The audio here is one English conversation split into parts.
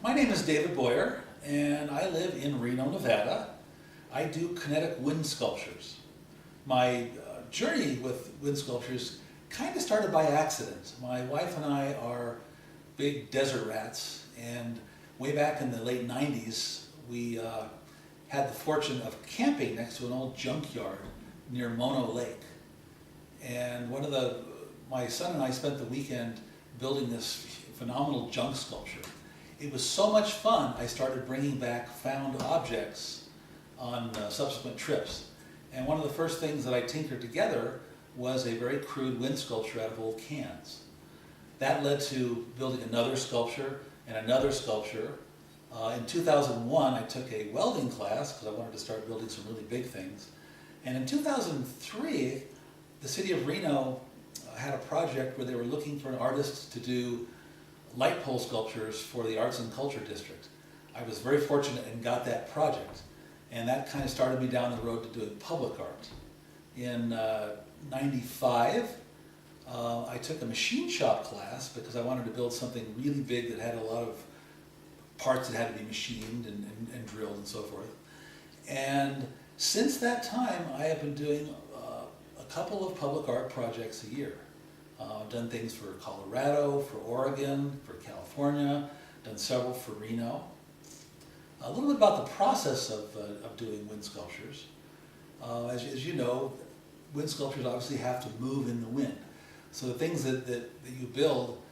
My name is David Boyer, and I live in Reno, Nevada. I do kinetic wind sculptures. My journey with wind sculptures kind of started by accident. My wife and I are big desert rats, and way back in the late 90s, we had the fortune of camping next to an old junkyard near Mono Lake. And my son and I spent the weekend building this phenomenal junk sculpture. It was so much fun, I started bringing back found objects on subsequent trips. And one of the first things that I tinkered together was a very crude wind sculpture out of old cans. That led to building another sculpture and another sculpture. In 2001, I took a welding class because I wanted to start building some really big things. And in 2003, the city of Reno had a project where they were looking for an artist to do light pole sculptures for the Arts and Culture District. I was very fortunate and got that project, and that kind of started me down the road to doing public art. In '95, I took a machine shop class because I wanted to build something really big that had a lot of parts that had to be machined and drilled and so forth. And since that time, I have been doing a couple of public art projects a year. I've done things for Colorado, for Oregon, for California, done several for Reno. A little bit about the process of doing wind sculptures. As you know, wind sculptures obviously have to move in the wind. So the things that you build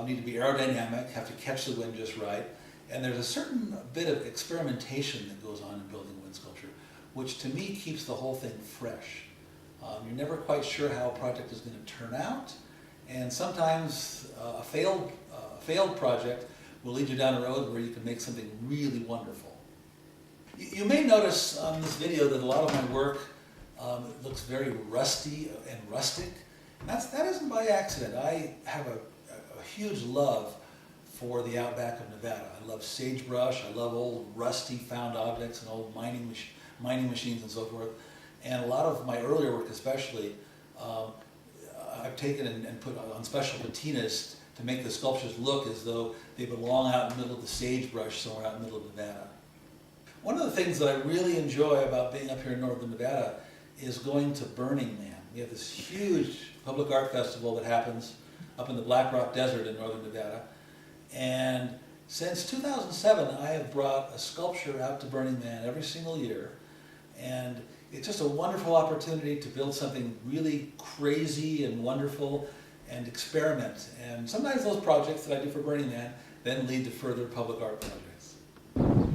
need to be aerodynamic, have to catch the wind just right, and there's a certain bit of experimentation that goes on in building wind sculpture, which to me keeps the whole thing fresh. You're never quite sure how a project is going to turn out, and sometimes a failed project will lead you down a road where you can make something really wonderful. You may notice on this video that a lot of my work looks very rusty and rustic. That isn't by accident. I have a huge love for the outback of Nevada. I love sagebrush, I love old rusty found objects and old mining machines and so forth. And a lot of my earlier work especially, I've taken and put on special patinas to make the sculptures look as though they belong out in the middle of the sagebrush somewhere out in the middle of Nevada. One of the things that I really enjoy about being up here in northern Nevada is going to Burning Man. We have this huge public art festival that happens up in the Black Rock Desert in northern Nevada. And since 2007, I have brought a sculpture out to Burning Man every single year. And it's just a wonderful opportunity to build something really crazy and wonderful and experiment. And sometimes those projects that I do for Burning Man then lead to further public art projects.